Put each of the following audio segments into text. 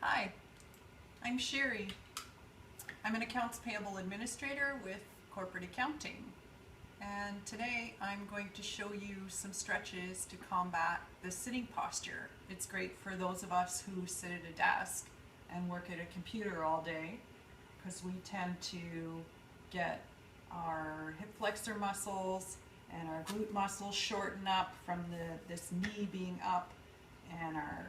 Hi, I'm Sherry. I'm an accounts payable administrator with corporate accounting. And today I'm going to show you some stretches to combat the sitting posture. It's great for those of us who sit at a desk and work at a computer all day, because we tend to get our hip flexor muscles and our glute muscles shorten up from this knee being up, and our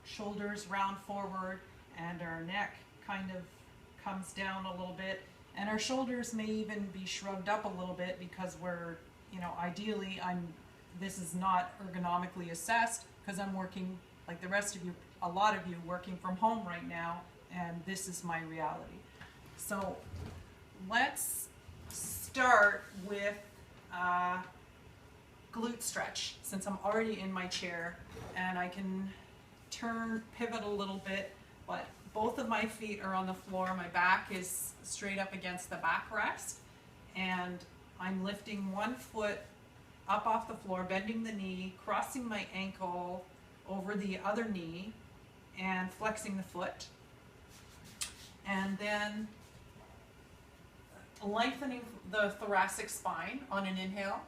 shoulders round forward, and our neck kind of comes down a little bit, and our shoulders may even be shrugged up a little bit because we're, ideally this is not ergonomically assessed because I'm working like the rest of you, a lot of you working from home right now, and this is my reality. So let's start with glute stretch, since I'm already in my chair and I can pivot a little bit, but both of my feet are on the floor. My back is straight up against the backrest, and I'm lifting one foot up off the floor, bending the knee, crossing my ankle over the other knee, and flexing the foot. And then lengthening the thoracic spine on an inhale.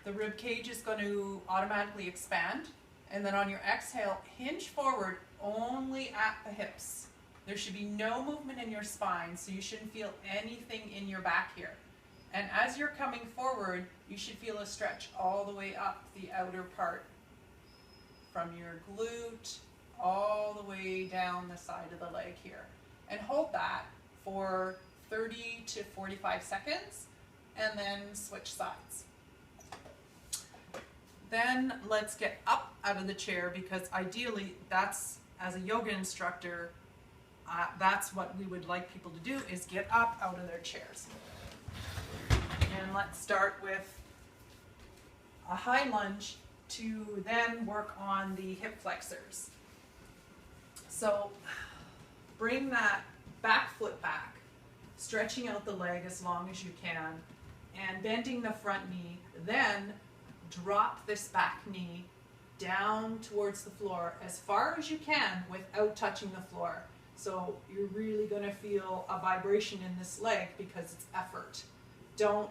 The rib cage is going to automatically expand. And then on your exhale, hinge forward only at the hips. There should be no movement in your spine, so you shouldn't feel anything in your back here. And as you're coming forward, you should feel a stretch all the way up the outer part, from your glute all the way down the side of the leg here. And hold that for 30 to 45 seconds, and then switch sides. Then let's get up out of the chair, because ideally that's, as a yoga instructor, that's what we would like people to do, is get up out of their chairs. And let's start with a high lunge to then work on the hip flexors. So bring that back foot back, stretching out the leg as long as you can, and bending the front knee. Then drop this back knee down towards the floor as far as you can without touching the floor. So you're really going to feel a vibration in this leg because it's effort. Don't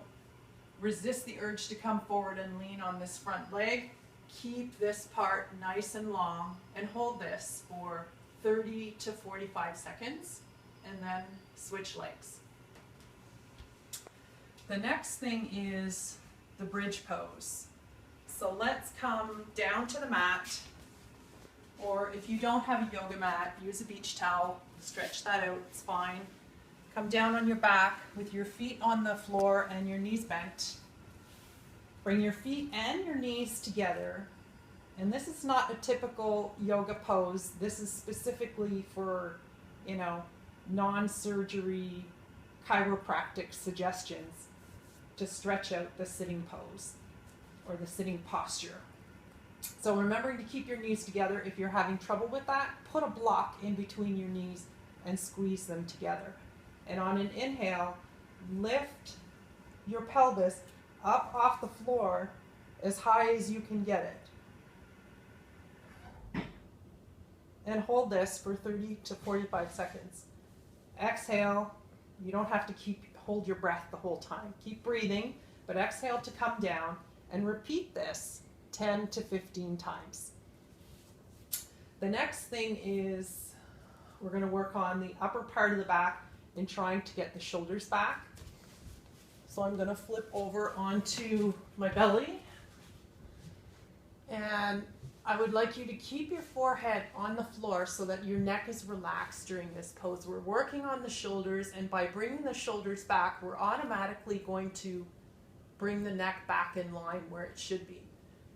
resist the urge to come forward and lean on this front leg. Keep this part nice and long and hold this for 30 to 45 seconds, and then switch legs. The next thing is the bridge pose. So let's come down to the mat, or if you don't have a yoga mat, use a beach towel, stretch that out, it's fine. Come down on your back with your feet on the floor and your knees bent. Bring your feet and your knees together. And this is not a typical yoga pose. This is specifically for, non-surgery chiropractic suggestions to stretch out the sitting pose, or the sitting posture. So remembering to keep your knees together. If you're having trouble with that, put a block in between your knees and squeeze them together. And on an inhale, lift your pelvis up off the floor as high as you can get it. And hold this for 30 to 45 seconds. Exhale. You don't have to hold your breath the whole time. Keep breathing, but exhale to come down. And repeat this 10 to 15 times. The next thing is we're going to work on the upper part of the back and trying to get the shoulders back. So I'm going to flip over onto my belly. And I would like you to keep your forehead on the floor so that your neck is relaxed during this pose. We're working on the shoulders, and by bringing the shoulders back, we're automatically going to bring the neck back in line where it should be.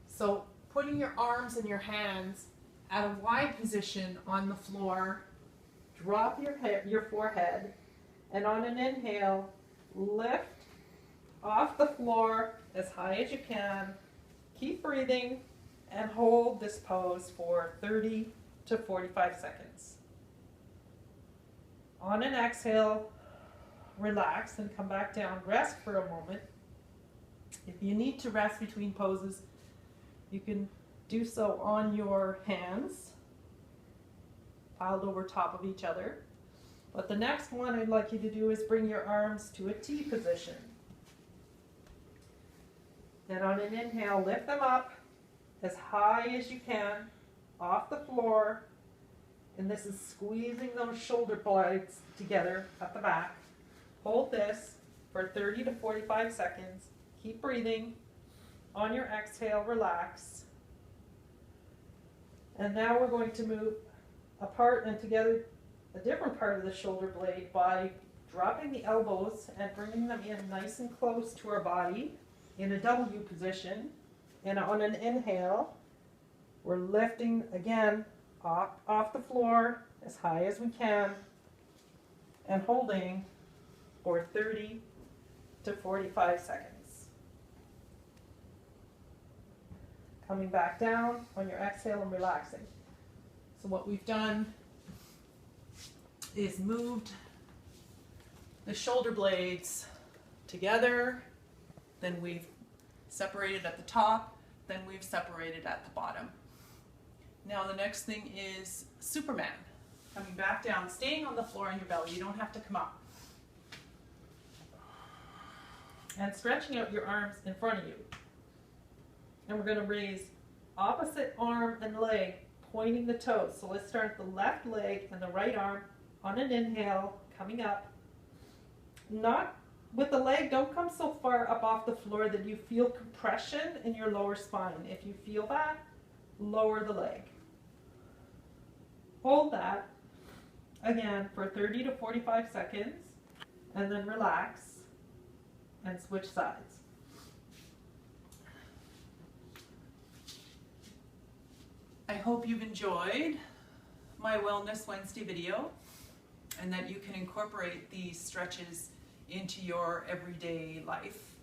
So putting your arms and your hands at a wide position on the floor, drop your forehead, and on an inhale, lift off the floor as high as you can. Keep breathing and hold this pose for 30 to 45 seconds. On an exhale, relax and come back down. Rest for a moment. If you need to rest between poses, you can do so on your hands. piled over top of each other. But the next one I'd like you to do is bring your arms to a T position. Then on an inhale, lift them up as high as you can off the floor. And this is squeezing those shoulder blades together at the back. Hold this for 30 to 45 seconds. Keep breathing. On your exhale, relax. And now we're going to move apart and together a different part of the shoulder blade by dropping the elbows and bringing them in nice and close to our body in a W position. And on an inhale, we're lifting again off the floor as high as we can and holding for 30 to 45 seconds. Coming back down on your exhale and relaxing. So what we've done is moved the shoulder blades together, then we've separated at the top, then we've separated at the bottom. Now the next thing is Superman. Coming back down, staying on the floor on your belly, you don't have to come up. And stretching out your arms in front of you. And we're going to raise opposite arm and leg, pointing the toes. So let's start the left leg and the right arm on an inhale, coming up. Not with the leg, don't come so far up off the floor that you feel compression in your lower spine. If you feel that, lower the leg. Hold that again for 30 to 45 seconds and then relax and switch sides. I hope you've enjoyed my Wellness Wednesday video and that you can incorporate these stretches into your everyday life.